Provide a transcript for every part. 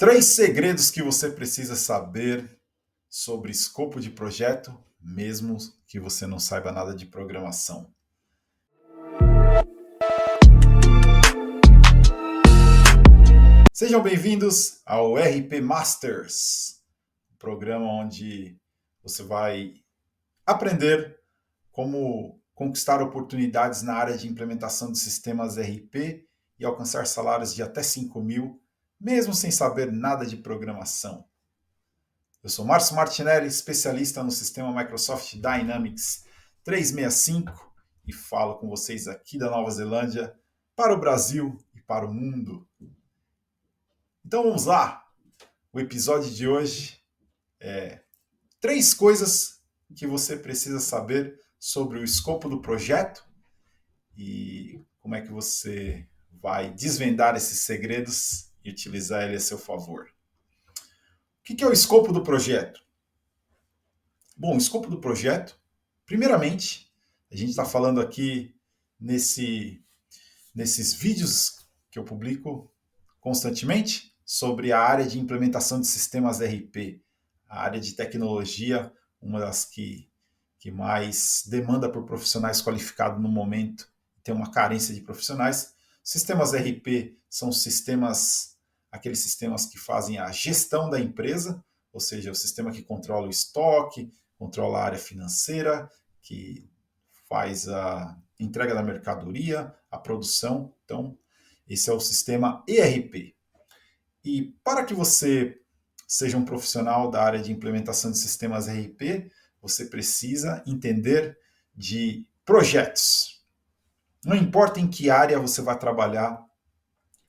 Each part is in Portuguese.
Três segredos que você precisa saber sobre escopo de projeto, mesmo que você não saiba nada de programação. Sejam bem-vindos ao RP Masters, um programa onde você vai aprender como conquistar oportunidades na área de implementação de sistemas RP e alcançar salários de até 5 mil, mesmo sem saber nada de programação. Eu sou Márcio Martinelli, especialista no sistema Microsoft Dynamics 365 e falo com vocês aqui da Nova Zelândia para o Brasil e para o mundo. Então vamos lá! O episódio de hoje é 3 coisas que você precisa saber sobre o escopo do projeto e como é que você vai desvendar esses segredos e utilizar ele a seu favor. O que é o escopo do projeto? Bom, o escopo do projeto, primeiramente, a gente está falando aqui nesses vídeos que eu publico constantemente sobre a área de implementação de sistemas RP, a área de tecnologia, uma das que mais demanda por profissionais qualificados no momento, tem uma carência de profissionais. Sistemas RP são aqueles sistemas que fazem a gestão da empresa, ou seja, o sistema que controla o estoque, controla a área financeira, que faz a entrega da mercadoria, a produção. Então, esse é o sistema ERP. E para que você seja um profissional da área de implementação de sistemas ERP, você precisa entender de projetos. Não importa em que área você vai trabalhar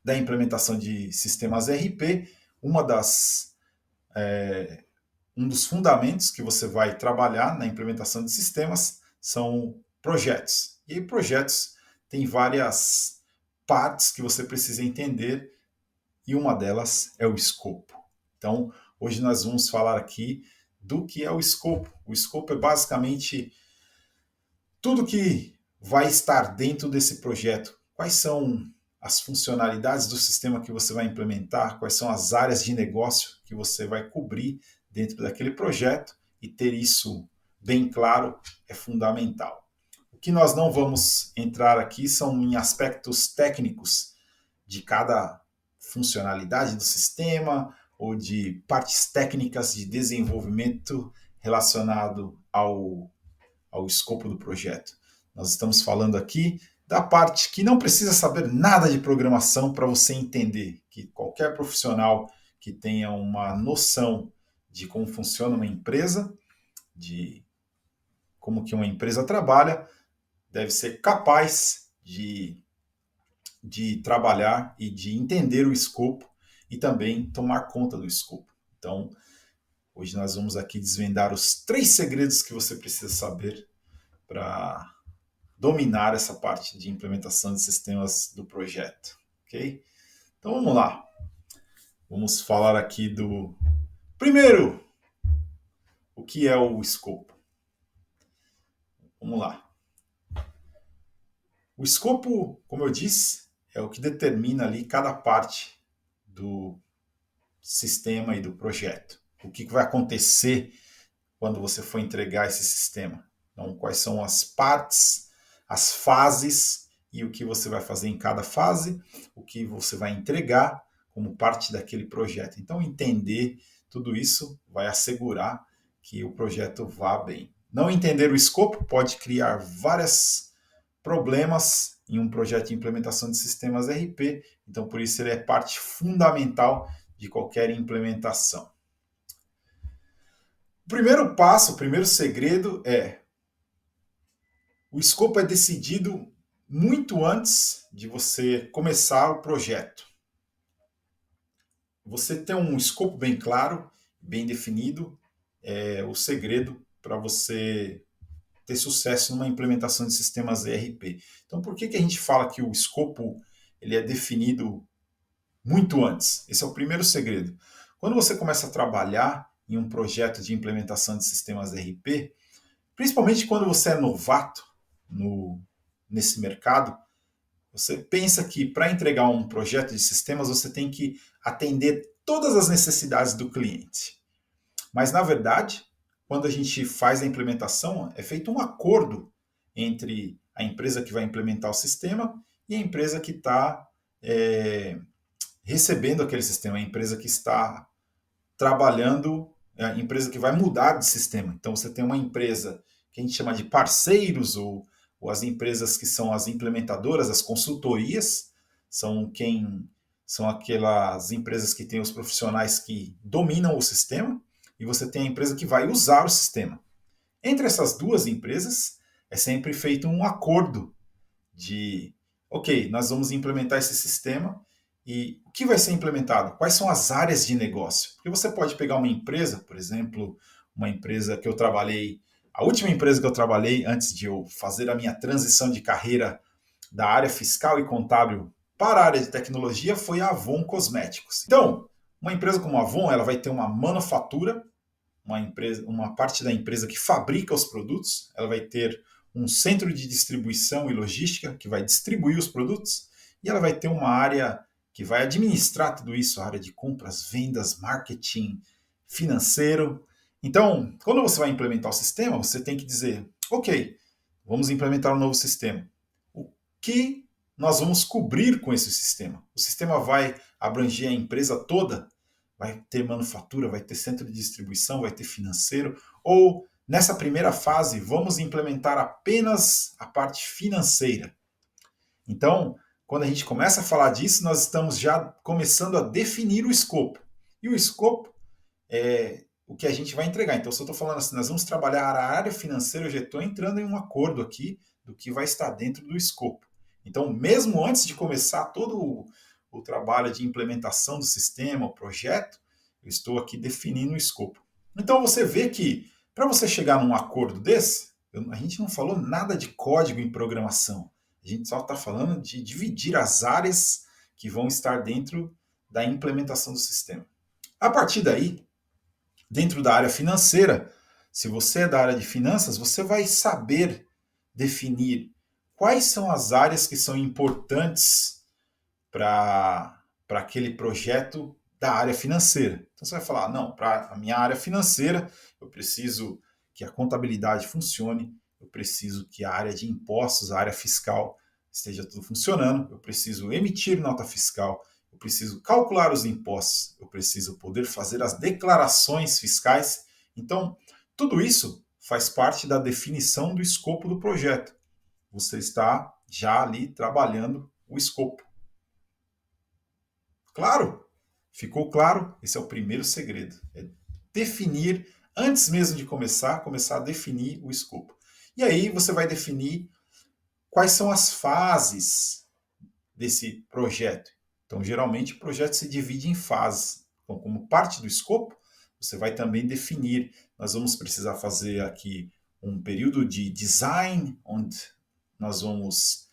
da implementação de sistemas ERP, um dos fundamentos que você vai trabalhar na implementação de sistemas são projetos. E aí, projetos têm várias partes que você precisa entender e uma delas é o escopo. Então, hoje nós vamos falar aqui do que é o escopo. O escopo é basicamente tudo que vai estar dentro desse projeto. Quais são as funcionalidades do sistema que você vai implementar, quais são as áreas de negócio que você vai cobrir dentro daquele projeto, e ter isso bem claro é fundamental. O que nós não vamos entrar aqui são em aspectos técnicos de cada funcionalidade do sistema ou de partes técnicas de desenvolvimento relacionado ao escopo do projeto. Nós estamos falando aqui da parte que não precisa saber nada de programação para você entender que qualquer profissional que tenha uma noção de como funciona uma empresa, de como que uma empresa trabalha, deve ser capaz de trabalhar e de entender o escopo e também tomar conta do escopo. Então, hoje nós vamos aqui desvendar os 3 segredos que você precisa saber para dominar essa parte de implementação de sistemas do projeto, ok? Então vamos lá. Vamos falar aqui do primeiro, o que é o escopo. Vamos lá. O escopo, como eu disse, é o que determina ali cada parte do sistema e do projeto. O que vai acontecer quando você for entregar esse sistema. Então, quais são as partes, as fases e o que você vai fazer em cada fase, o que você vai entregar como parte daquele projeto. Então, entender tudo isso vai assegurar que o projeto vá bem. Não entender o escopo pode criar vários problemas em um projeto de implementação de sistemas RP, então por isso ele é parte fundamental de qualquer implementação. O primeiro passo, o primeiro segredo é: o escopo é decidido muito antes de você começar o projeto. Você ter um escopo bem claro, bem definido, é o segredo para você ter sucesso numa implementação de sistemas ERP. Então, por que a gente fala que o escopo ele é definido muito antes? Esse é o primeiro segredo. Quando você começa a trabalhar em um projeto de implementação de sistemas ERP, principalmente quando você é novato nesse mercado, Você pensa que para entregar um projeto de sistemas você tem que atender todas as necessidades do cliente. Mas, na verdade, quando a gente faz a implementação, é feito um acordo entre a empresa que vai implementar o sistema e a empresa que está recebendo aquele sistema, a empresa que está trabalhando, a empresa que vai mudar de sistema. Então, você tem uma empresa que a gente chama de parceiros, ou as empresas que são as implementadoras, as consultorias, são aquelas empresas que têm os profissionais que dominam o sistema, e você tem a empresa que vai usar o sistema. Entre essas duas empresas, é sempre feito um acordo de, ok, nós vamos implementar esse sistema e o que vai ser implementado? Quais são as áreas de negócio? Porque você pode pegar uma empresa, por exemplo, uma empresa que eu trabalhei, a última empresa que eu trabalhei antes de eu fazer a minha transição de carreira da área fiscal e contábil para a área de tecnologia foi a Avon Cosméticos. Então, uma empresa como a Avon, ela vai ter uma manufatura, uma parte da empresa que fabrica os produtos, ela vai ter um centro de distribuição e logística que vai distribuir os produtos, e ela vai ter uma área que vai administrar tudo isso, a área de compras, vendas, marketing, financeiro. Então, quando você vai implementar o sistema, você tem que dizer, ok, vamos implementar um novo sistema. O que nós vamos cobrir com esse sistema? O sistema vai abranger a empresa toda? Vai ter manufatura, vai ter centro de distribuição, vai ter financeiro? Ou, nessa primeira fase, vamos implementar apenas a parte financeira? Então, quando a gente começa a falar disso, nós estamos já começando a definir o escopo. E o escopo é o que a gente vai entregar. Então, se eu estou falando assim, nós vamos trabalhar a área financeira, eu já estou entrando em um acordo aqui do que vai estar dentro do escopo. Então, mesmo antes de começar todo o trabalho de implementação do sistema, o projeto, eu estou aqui definindo o escopo. Então, você vê que, para você chegar num acordo desse, a gente não falou nada de código em programação. A gente só está falando de dividir as áreas que vão estar dentro da implementação do sistema. A partir daí, dentro da área financeira, se você é da área de finanças, você vai saber definir quais são as áreas que são importantes para aquele projeto da área financeira. Então você vai falar, não, para a minha área financeira, eu preciso que a contabilidade funcione, eu preciso que a área de impostos, a área fiscal esteja tudo funcionando, eu preciso emitir nota fiscal, eu preciso calcular os impostos, eu preciso poder fazer as declarações fiscais. Então, tudo isso faz parte da definição do escopo do projeto. Você está já ali trabalhando o escopo. Claro? Ficou claro? Esse é o primeiro segredo. É definir, antes mesmo de começar a definir o escopo. E aí você vai definir quais são as fases desse projeto. Então, geralmente, o projeto se divide em fases. Então, como parte do escopo, você vai também definir. Nós vamos precisar fazer aqui um período de design, onde nós vamos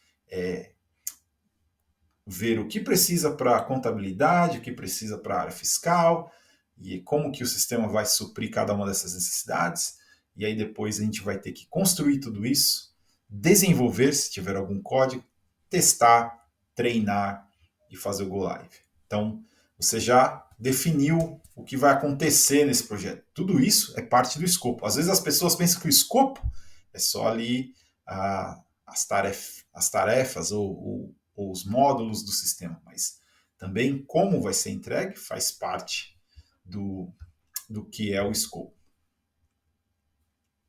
ver o que precisa para a contabilidade, o que precisa para a área fiscal, e como que o sistema vai suprir cada uma dessas necessidades. E aí depois a gente vai ter que construir tudo isso, desenvolver, se tiver algum código, testar, treinar e fazer o Go Live. Então, você já definiu o que vai acontecer nesse projeto. Tudo isso é parte do escopo. Às vezes as pessoas pensam que o escopo é só ali as tarefas ou os módulos do sistema, mas também como vai ser entregue faz parte do que é o escopo.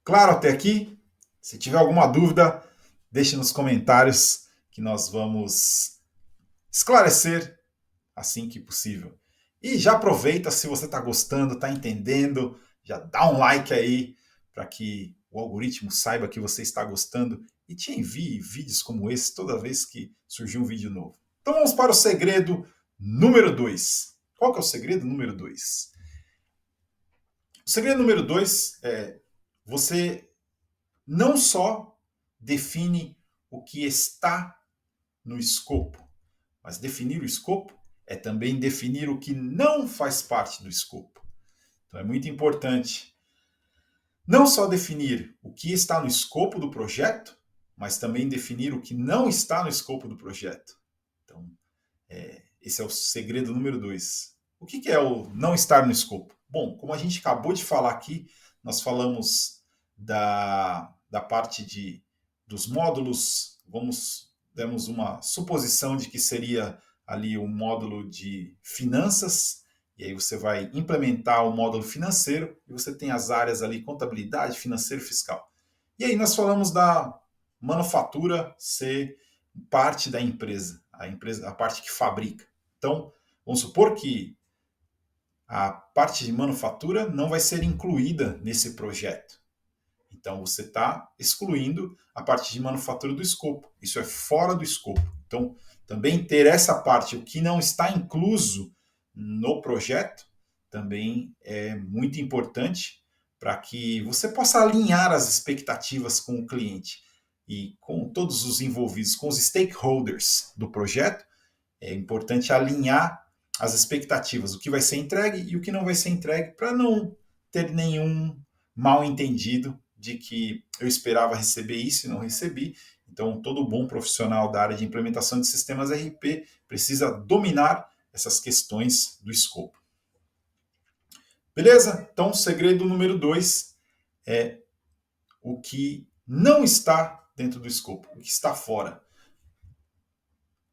Claro até aqui? Se tiver alguma dúvida, deixe nos comentários que nós vamos esclarecer assim que possível. E já aproveita, se você está gostando, está entendendo, já dá um like aí para que o algoritmo saiba que você está gostando e te envie vídeos como esse toda vez que surgir um vídeo novo. Então vamos para o segredo número 2. Qual que é o segredo número 2? O segredo número 2 é você não só define o que está no escopo, mas definir o escopo é também definir o que não faz parte do escopo. Então é muito importante não só definir o que está no escopo do projeto, mas também definir o que não está no escopo do projeto. Então, esse é o segredo número 2. O que é o não estar no escopo? Bom, como a gente acabou de falar aqui, nós falamos da parte dos módulos, demos uma suposição de que seria ali um módulo de finanças, e aí você vai implementar o módulo financeiro, e você tem as áreas ali, contabilidade, financeiro e fiscal. E aí nós falamos da manufatura ser parte da empresa, a parte que fabrica. Então, vamos supor que a parte de manufatura não vai ser incluída nesse projeto. Então, você está excluindo a parte de manufatura do escopo. Isso é fora do escopo. Então, também ter essa parte, o que não está incluso no projeto, também é muito importante para que você possa alinhar as expectativas com o cliente e com todos os envolvidos, com os stakeholders do projeto. É importante alinhar as expectativas, o que vai ser entregue e o que não vai ser entregue, para não ter nenhum mal entendido de que eu esperava receber isso e não recebi. Então, todo bom profissional da área de implementação de sistemas RP precisa dominar essas questões do escopo. Beleza? Então, o segredo número 2 é o que não está dentro do escopo, o que está fora.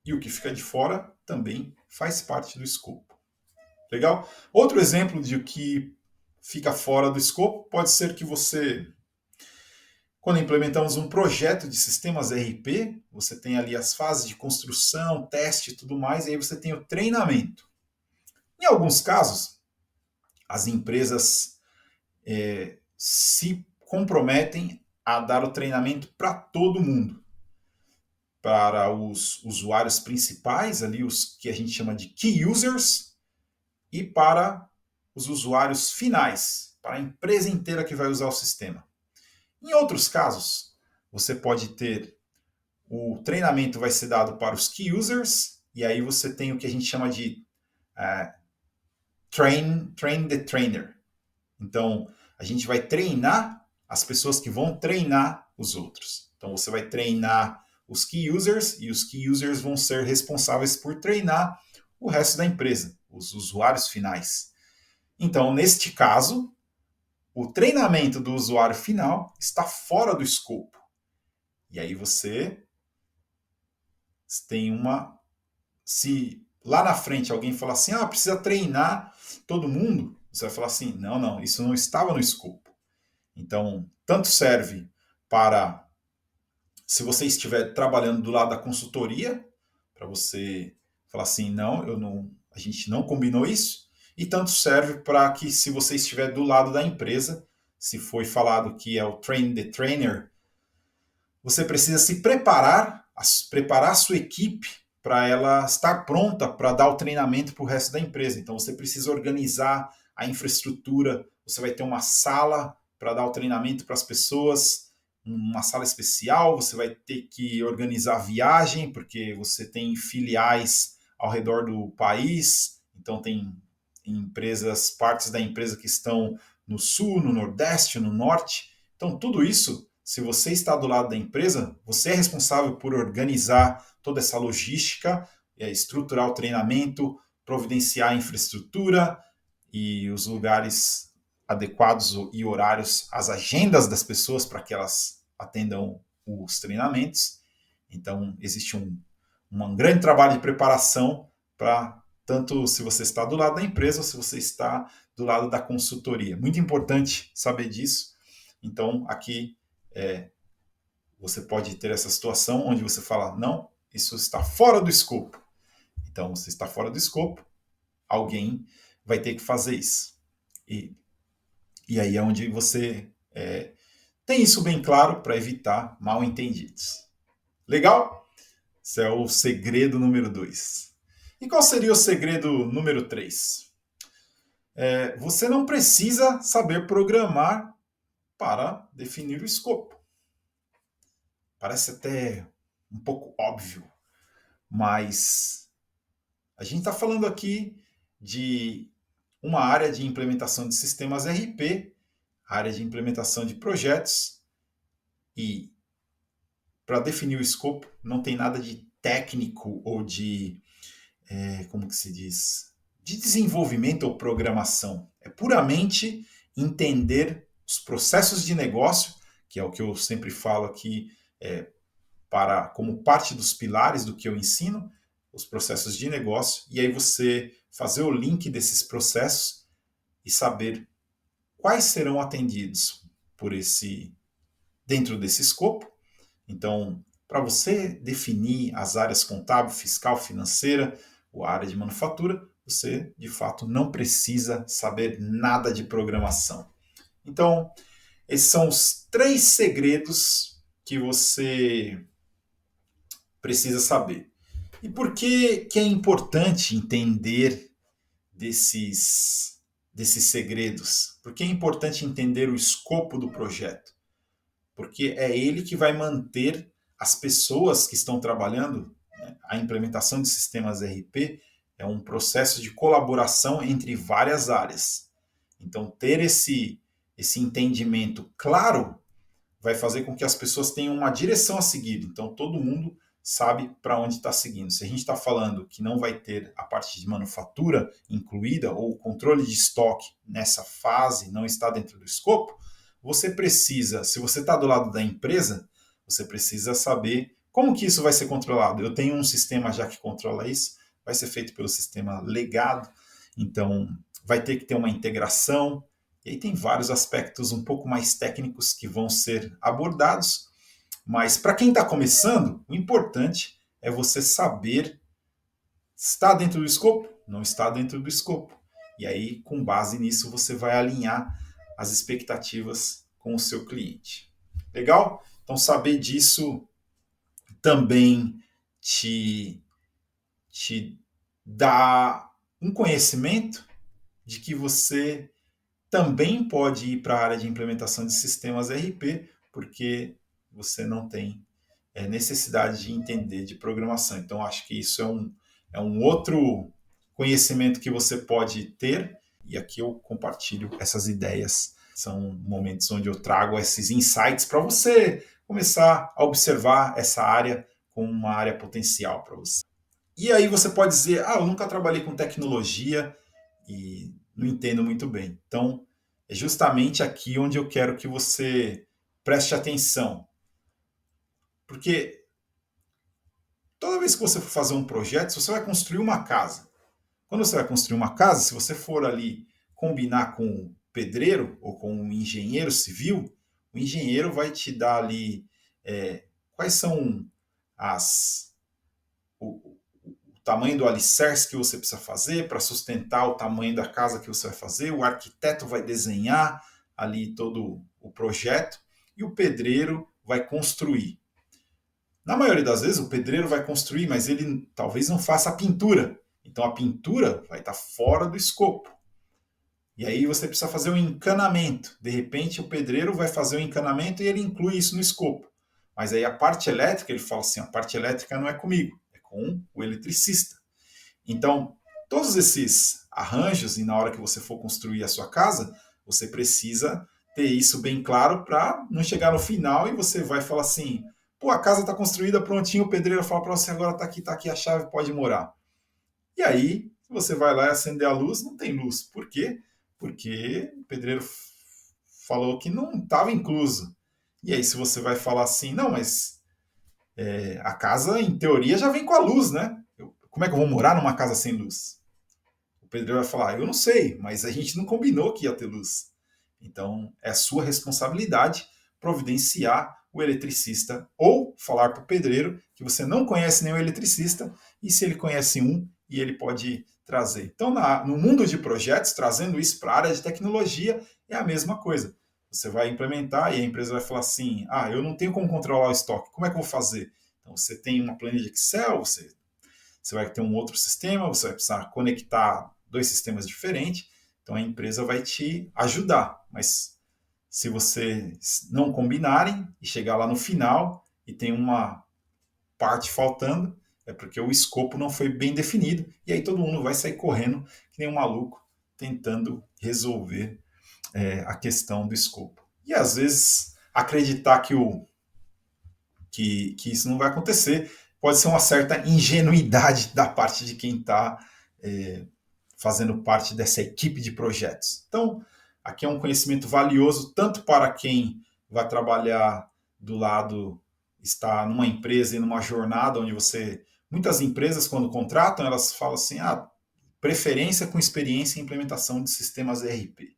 E o que fica de fora também faz parte do escopo. Legal? Outro exemplo de o que fica fora do escopo pode ser que você, quando implementamos um projeto de sistemas RP, você tem ali as fases de construção, teste e tudo mais, e aí você tem o treinamento. Em alguns casos, as empresas se comprometem a dar o treinamento para todo mundo. Para os usuários principais, ali os que a gente chama de key users, e para os usuários finais, para a empresa inteira que vai usar o sistema. Em outros casos, você pode ter o treinamento vai ser dado para os key users, e aí você tem o que a gente chama de train the trainer. Então, a gente vai treinar as pessoas que vão treinar os outros. Então, você vai treinar os key users, e os key users vão ser responsáveis por treinar o resto da empresa, os usuários finais. Então, neste caso, o treinamento do usuário final está fora do escopo. E aí você tem se lá na frente alguém falar assim, precisa treinar todo mundo, você vai falar assim, não, isso não estava no escopo. Então, tanto serve para se você estiver trabalhando do lado da consultoria, para você falar assim, a gente não combinou isso, e tanto serve para que se você estiver do lado da empresa, se foi falado que é o train the trainer, você precisa se preparar a sua equipe para ela estar pronta para dar o treinamento para o resto da empresa. Então você precisa organizar a infraestrutura, você vai ter uma sala para dar o treinamento para as pessoas, uma sala especial, você vai ter que organizar a viagem, porque você tem filiais ao redor do país, então tem partes da empresa que estão no sul, no nordeste, no norte. Então tudo isso, se você está do lado da empresa, você é responsável por organizar toda essa logística, estruturar o treinamento, providenciar a infraestrutura e os lugares adequados e horários, as agendas das pessoas para que elas atendam os treinamentos. Então, existe um grande trabalho de preparação para tanto se você está do lado da empresa ou se você está do lado da consultoria. Muito importante saber disso. Então, aqui você pode ter essa situação onde você fala, não, isso está fora do escopo. Então, se está fora do escopo, alguém vai ter que fazer isso. E aí é onde você tem isso bem claro para evitar mal entendidos. Legal? Esse é o segredo número 2. E qual seria o segredo número 3? Você não precisa saber programar para definir o escopo. Parece até um pouco óbvio, mas a gente está falando aqui de uma área de implementação de sistemas RP, área de implementação de projetos, e para definir o escopo, não tem nada de técnico ou de, como que se diz, de desenvolvimento ou programação. É puramente entender os processos de negócio, que é o que eu sempre falo aqui, como parte dos pilares do que eu ensino, os processos de negócio, e aí você fazer o link desses processos e saber quais serão atendidos por dentro desse escopo. Então, para você definir as áreas contábil, fiscal, financeira, ou a área de manufatura, você de fato não precisa saber nada de programação. Então, esses são os 3 segredos que você precisa saber. E por que é importante entender desses segredos? Por que é importante entender o escopo do projeto? Porque é ele que vai manter as pessoas que estão trabalhando, né? A implementação de sistemas ERP é um processo de colaboração entre várias áreas. Então, ter esse entendimento claro vai fazer com que as pessoas tenham uma direção a seguir. Então, todo mundo sabe para onde está seguindo. Se a gente está falando que não vai ter a parte de manufatura incluída ou o controle de estoque nessa fase não está dentro do escopo, você precisa, se você está do lado da empresa, você precisa saber como que isso vai ser controlado. Eu tenho um sistema já que controla isso, vai ser feito pelo sistema legado, então vai ter que ter uma integração, e aí tem vários aspectos um pouco mais técnicos que vão ser abordados, mas para quem está começando, o importante é você saber se está dentro do escopo, não está dentro do escopo. E aí, com base nisso, você vai alinhar as expectativas com o seu cliente. Legal? Então, saber disso também te dá um conhecimento de que você também pode ir para a área de implementação de sistemas ERP, porque você não tem necessidade de entender de programação. Então, acho que isso é um outro conhecimento que você pode ter, e aqui eu compartilho essas ideias. São momentos onde eu trago esses insights para você começar a observar essa área como uma área potencial para você. E aí você pode dizer, eu nunca trabalhei com tecnologia e não entendo muito bem. Então, é justamente aqui onde eu quero que você preste atenção. Porque toda vez que você for fazer um projeto, se você vai construir uma casa, quando você vai construir uma casa, se você for ali combinar com o pedreiro ou com o engenheiro civil, o engenheiro vai te dar ali quais são o tamanho do alicerce que você precisa fazer para sustentar o tamanho da casa que você vai fazer, o arquiteto vai desenhar ali todo o projeto e o pedreiro vai construir. Na maioria das vezes, o pedreiro vai construir, mas ele talvez não faça a pintura. Então, a pintura vai estar fora do escopo. E aí você precisa fazer um encanamento. De repente, o pedreiro vai fazer o encanamento e ele inclui isso no escopo. Mas aí a parte elétrica, ele fala assim, a parte elétrica não é comigo, é com o eletricista. Então, todos esses arranjos, e na hora que você for construir a sua casa, você precisa ter isso bem claro para não chegar no final e você vai falar assim, a casa está construída, prontinho, o pedreiro fala para você, agora está aqui a chave, pode morar. E aí, você vai lá e acender a luz, não tem luz. Por quê? Porque o pedreiro falou que não estava incluso. E aí, se você vai falar assim, não, mas a casa, em teoria, já vem com a luz, né? Como é que eu vou morar numa casa sem luz? O pedreiro vai falar, eu não sei, mas a gente não combinou que ia ter luz. Então, é a sua responsabilidade providenciar o eletricista ou falar para o pedreiro que você não conhece nenhum eletricista e se ele conhece um e ele pode trazer. Então, no mundo de projetos, trazendo isso para a área de tecnologia, é a mesma coisa. Você vai implementar e a empresa vai falar assim, eu não tenho como controlar o estoque, como é que eu vou fazer? Então, você tem uma planilha de Excel, você vai ter um outro sistema, você vai precisar conectar 2 sistemas diferentes, então a empresa vai te ajudar, mas se vocês não combinarem e chegar lá no final e tem uma parte faltando, é porque o escopo não foi bem definido e aí todo mundo vai sair correndo que nem um maluco tentando resolver a questão do escopo. E às vezes acreditar que que isso não vai acontecer. Pode ser uma certa ingenuidade da parte de quem está fazendo parte dessa equipe de projetos. Então, aqui é um conhecimento valioso tanto para quem vai trabalhar do lado, está numa empresa e numa jornada onde você... Muitas empresas, quando contratam, elas falam assim, preferência com experiência em implementação de sistemas ERP.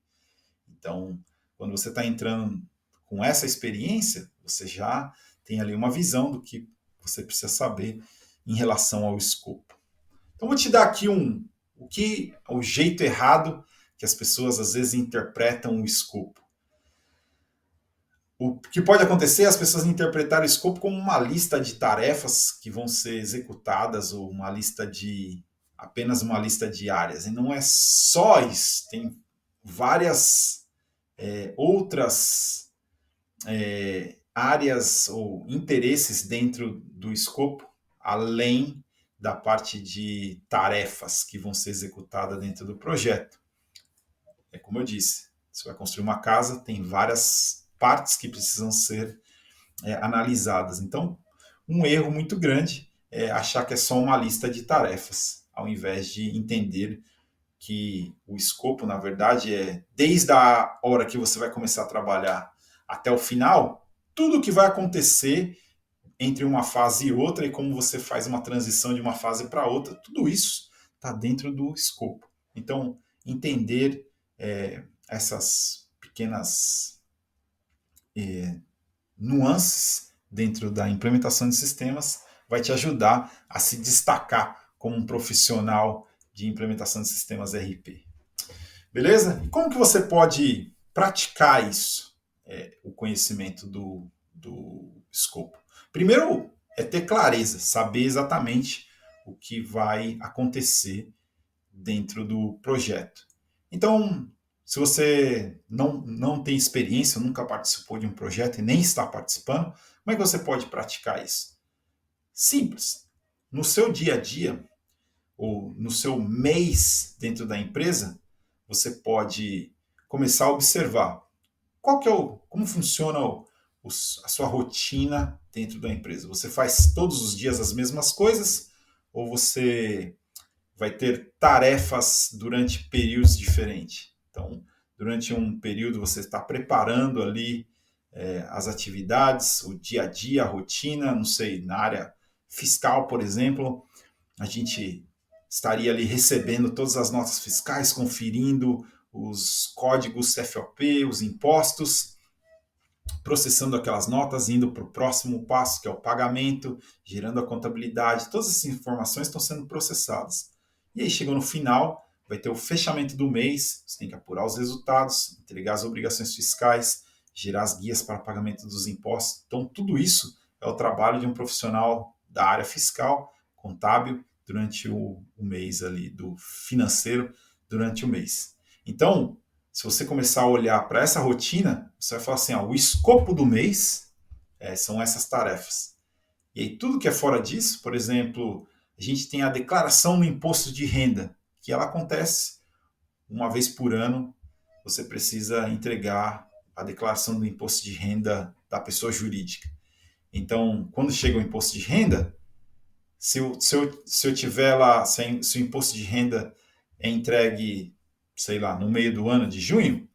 Então, quando você está entrando com essa experiência, você já tem ali uma visão do que você precisa saber em relação ao escopo. Então, vou te dar aqui o jeito errado que as pessoas às vezes interpretam o escopo. O que pode acontecer é as pessoas interpretarem o escopo como uma lista de tarefas que vão ser executadas ou apenas uma lista de áreas. E não é só isso, tem várias outras áreas ou interesses dentro do escopo, além da parte de tarefas que vão ser executadas dentro do projeto. É como eu disse, você vai construir uma casa, tem várias partes que precisam ser analisadas. Então, um erro muito grande é achar que é só uma lista de tarefas, ao invés de entender que o escopo, na verdade, é desde a hora que você vai começar a trabalhar até o final, tudo que vai acontecer entre uma fase e outra e como você faz uma transição de uma fase para outra, tudo isso está dentro do escopo. Então, entender essas pequenas nuances dentro da implementação de sistemas vai te ajudar a se destacar como um profissional de implementação de sistemas ERP. Beleza? E como que você pode praticar isso, o conhecimento do escopo? Primeiro é ter clareza, saber exatamente o que vai acontecer dentro do projeto. Então, se você não tem experiência, nunca participou de um projeto e nem está participando, como é que você pode praticar isso? Simples. No seu dia a dia, ou no seu mês dentro da empresa, você pode começar a observar como funciona a sua rotina dentro da empresa. Você faz todos os dias as mesmas coisas ou você vai ter tarefas durante períodos diferentes? Então, durante um período você está preparando ali as atividades, o dia a dia, a rotina, não sei, na área fiscal, por exemplo, a gente estaria ali recebendo todas as notas fiscais, conferindo os códigos CFOP, os impostos, processando aquelas notas, indo para o próximo passo, que é o pagamento, gerando a contabilidade. Todas essas informações estão sendo processadas. E aí, chegou no final, vai ter o fechamento do mês, você tem que apurar os resultados, entregar as obrigações fiscais, gerar as guias para pagamento dos impostos. Então, tudo isso é o trabalho de um profissional da área fiscal, contábil, durante o mês ali, do financeiro, durante o mês. Então, se você começar a olhar para essa rotina, você vai falar assim, o escopo do mês são essas tarefas. E aí tudo que é fora disso, por exemplo, a gente tem a declaração no imposto de renda, que ela acontece uma vez por ano, você precisa entregar a declaração do imposto de renda da pessoa jurídica. Então, quando chega o imposto de renda, se eu tiver lá, se o imposto de renda é entregue, sei lá, no meio do ano de junho,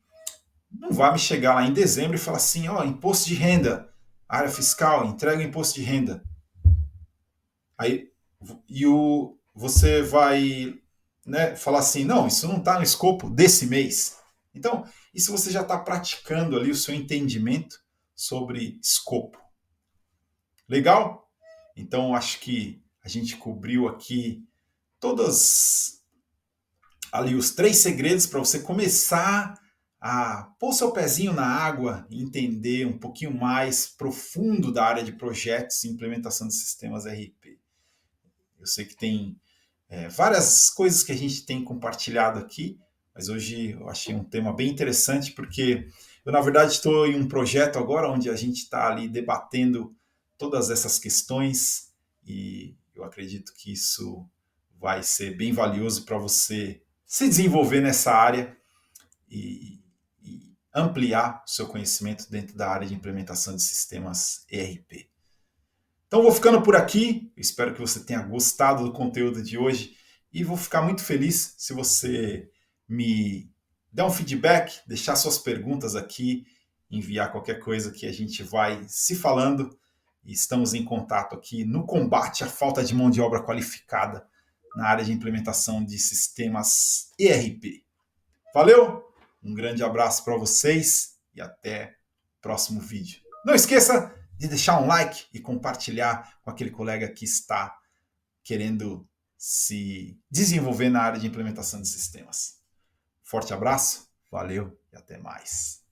não vai me chegar lá em dezembro e falar assim, imposto de renda, área fiscal, entrega o imposto de renda. Aí você vai falar assim, não, isso não está no escopo desse mês. Então, isso você já está praticando ali o seu entendimento sobre escopo. Legal? Então, acho que a gente cobriu aqui todos ali os 3 segredos para você começar a pôr seu pezinho na água e entender um pouquinho mais profundo da área de projetos e implementação de sistemas RP. Eu sei que tem várias coisas que a gente tem compartilhado aqui, mas hoje eu achei um tema bem interessante porque eu, na verdade, estou em um projeto agora onde a gente está ali debatendo todas essas questões e eu acredito que isso vai ser bem valioso para você se desenvolver nessa área e ampliar o seu conhecimento dentro da área de implementação de sistemas ERP. Então vou ficando por aqui, espero que você tenha gostado do conteúdo de hoje e vou ficar muito feliz se você me der um feedback, deixar suas perguntas aqui, enviar qualquer coisa que a gente vai se falando e estamos em contato aqui no combate à falta de mão de obra qualificada na área de implementação de sistemas ERP. Valeu, um grande abraço para vocês e até o próximo vídeo. Não esqueça de deixar um like e compartilhar com aquele colega que está querendo se desenvolver na área de implementação de sistemas. Forte abraço, valeu e até mais.